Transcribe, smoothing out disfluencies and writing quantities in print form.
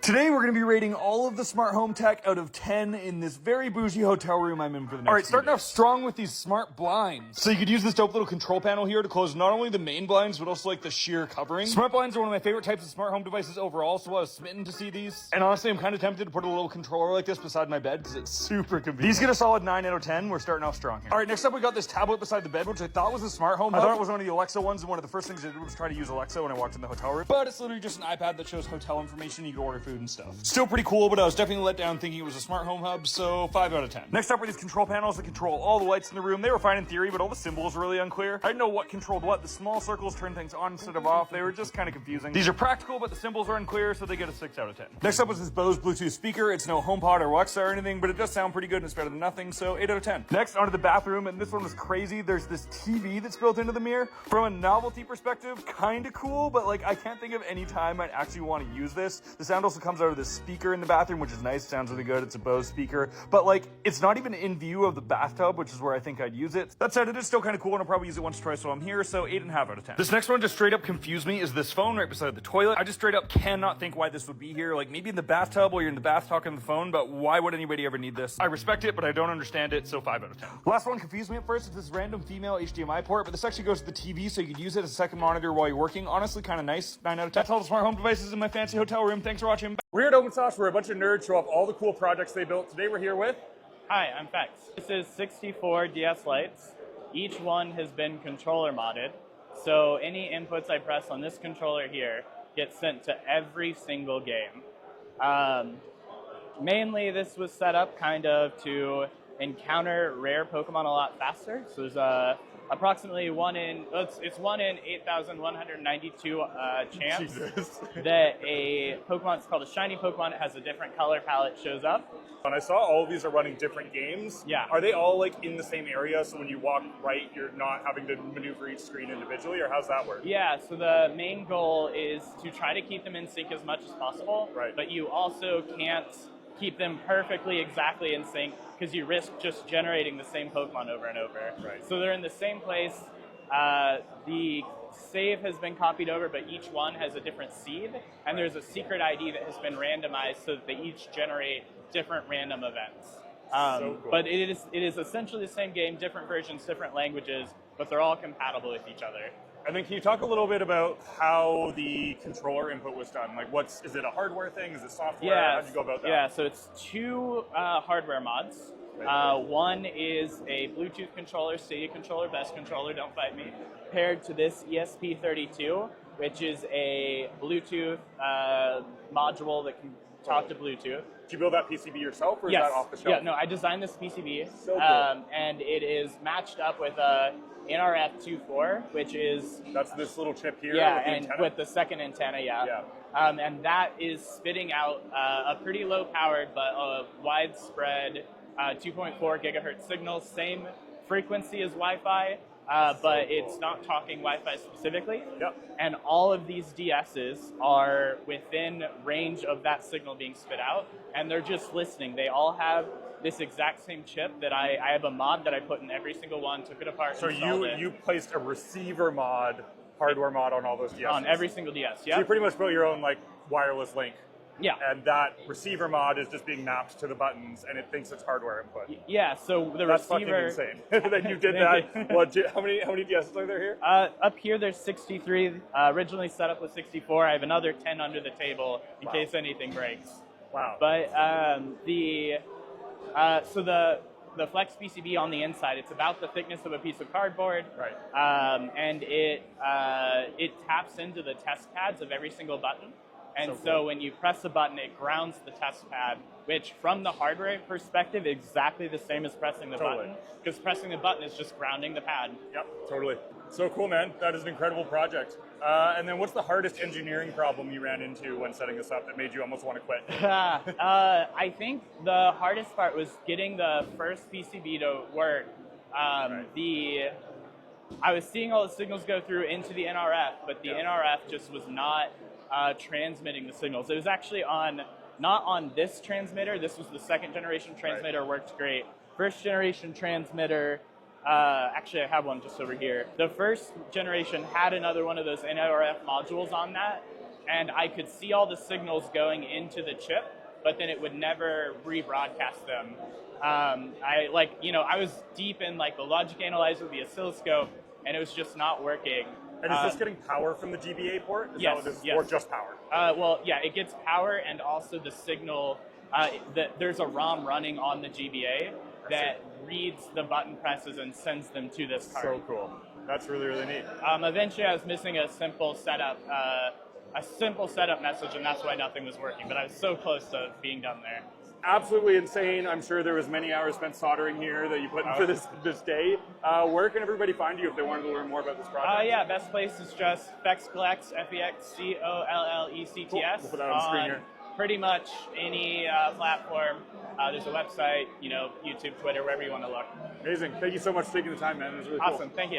Today we're going to be rating all of the smart home tech out of 10 in this very bougie hotel room I'm in for the next Alright, starting off strong with these smart blinds. So you could use this dope little control panel here to close not only the main blinds, but also like the sheer covering. Smart blinds are one of my favorite types of smart home devices overall, so I was smitten to see these. And honestly, I'm kind of tempted to put a little controller like this beside my bed because it's super convenient. These get a solid 9 out of 10. We're starting off strong here. Alright, next up we got this tablet beside the bed, which I thought was a smart home hub. I thought it was one of the Alexa ones, and one of the first things I did was try to use Alexa when I walked in the hotel room. But it's literally just an iPad that shows hotel information. You can order food and stuff. Still pretty cool, but I was definitely let down thinking it was a smart home hub, so 5 out of 10. Next up are these control panels that control all the lights in the room. They were fine in theory, but all the symbols were really unclear. I didn't know what controlled what. The small circles turned things on instead of off. They were just kind of confusing. These are practical, but the symbols are unclear, so they get a 6 out of 10. Next up was this Bose Bluetooth speaker. It's no HomePod or Alexa or anything, but it does sound pretty good and it's better than nothing, so 8 out of 10. Next, onto the bathroom, and this one was crazy. There's this TV that's built into the mirror. From a novelty perspective, kind of cool, but like I can't think of any time I'd actually want to use this. The sound also comes out of this speaker in the bathroom, which is nice. Sounds really good. It's a Bose speaker, but like it's not even in view of the bathtub, which is where I think I'd use it. That said, it is still kind of cool, and I'll probably use it once or twice while I'm here, so 8.5 out of 10. This next one just straight up confused me. Is this phone right beside the toilet? I just straight up cannot think why this would be here. Like maybe in the bathtub while you're in the bath talking on the phone, but why would anybody ever need this? I respect it, but I don't understand it, so 5 out of 10. Last one confused me at first. It's this random female HDMI port, but this actually goes to the TV, so you could use it as a second monitor while you're working. Honestly, kind of nice. 9 out of 10. That's all the smart home devices in my fancy hotel room. Thanks for watching. We're here at Open Source, where a bunch of nerds show off all the cool projects they built. Today we're here with... Hi, I'm Fex. This is 64 DS lights. Each one has been controller modded, so any inputs I press on this controller here get sent to every single game. Mainly this was set up kind of to encounter rare Pokemon a lot faster. So there's approximately it's 1 in 8,192 chance that a Pokemon, it's called a shiny Pokemon, it has a different color palette, shows up. And I saw all of these are running different games. Yeah. Are they all like in the same area, so when you walk right, you're not having to maneuver each screen individually, or how's that work? Yeah, so the main goal is to try to keep them in sync as much as possible, right. But you also can't keep them perfectly exactly in sync because you risk just generating the same Pokemon over and over. Right. So they're in the same place. The save has been copied over, but each one has a different seed, and there's a secret ID that has been randomized so that they each generate different random events. So cool. But it is essentially the same game, different versions, different languages, but they're all compatible with each other. And then can you talk a little bit about how the controller input was done? Like is it a hardware thing? Is it software? Yeah, How'd you go about that? Yeah, so it's 2 hardware mods. One is a Bluetooth controller, Stadia controller, best controller, don't fight me, paired to this ESP32, which is a Bluetooth module that can talk to Bluetooth. Did you build that PCB yourself, or is Yes. that off the shelf? Yeah, no, I designed this PCB, So cool. and it is matched up with a NRF24, which is... That's this little chip here? Yeah, with the and antenna? with the second antenna, yeah. And that is spitting out a pretty low-powered but a widespread 2.4 gigahertz signal, same frequency as Wi-Fi, but it's not talking Wi-Fi specifically. Yep. And all of these DSs are within range of that signal being spit out, and they're just listening. They all have this exact same chip that I have a mod that I put in every single one, took it apart, so you placed a receiver mod, hardware mod on all those DSs? On every single DS, yeah. So you pretty much built your own like wireless link. Yeah. And that receiver mod is just being mapped to the buttons, and it thinks it's hardware input. Yeah, so the That's receiver... That's fucking insane that you did that. How many DSs are there here? Up here there's 63, originally set up with 64. I have another 10 under the table in case anything breaks. Wow. But so the Flex PCB on the inside, it's about the thickness of a piece of cardboard. Right. And it taps into the test pads of every single button. And so when you press a button, it grounds the test pad, which from the hardware perspective, exactly the same as pressing the button. Because pressing the button is just grounding the pad. Yep, totally. So cool, man. That is an incredible project. And then what's the hardest engineering problem you ran into when setting this up that made you almost want to quit? I think the hardest part was getting the first PCB to work. I was seeing all the signals go through into the NRF, but the NRF just was not transmitting the signals. It was actually not on this transmitter. This was the second generation transmitter, worked great. First generation transmitter, actually I have one just over here. The first generation had another one of those NRF modules on that, and I could see all the signals going into the chip, but then it would never rebroadcast them. I was deep in like the logic analyzer, the oscilloscope, and it was just not working. And is this getting power from the GBA port? Is yes, that what this is, yes. or just power? Well, yeah, it gets power and also the signal. There's a ROM running on the GBA that reads the button presses and sends them to this card. So cool. That's really, really neat. Eventually, I was missing a simple setup message, and that's why nothing was working. But I was so close to being done there. Absolutely insane. I'm sure there was many hours spent soldering here that you put in for this day. Where can everybody find you if they wanted to learn more about this project? Yeah, best place is just Fexcollects, FEXCOLLECTS. Cool. We'll put that on the screen here. Pretty much any platform. There's a website, YouTube, Twitter, wherever you want to look. Amazing. Thank you so much for taking the time, man. It was really cool. Awesome. Thank you.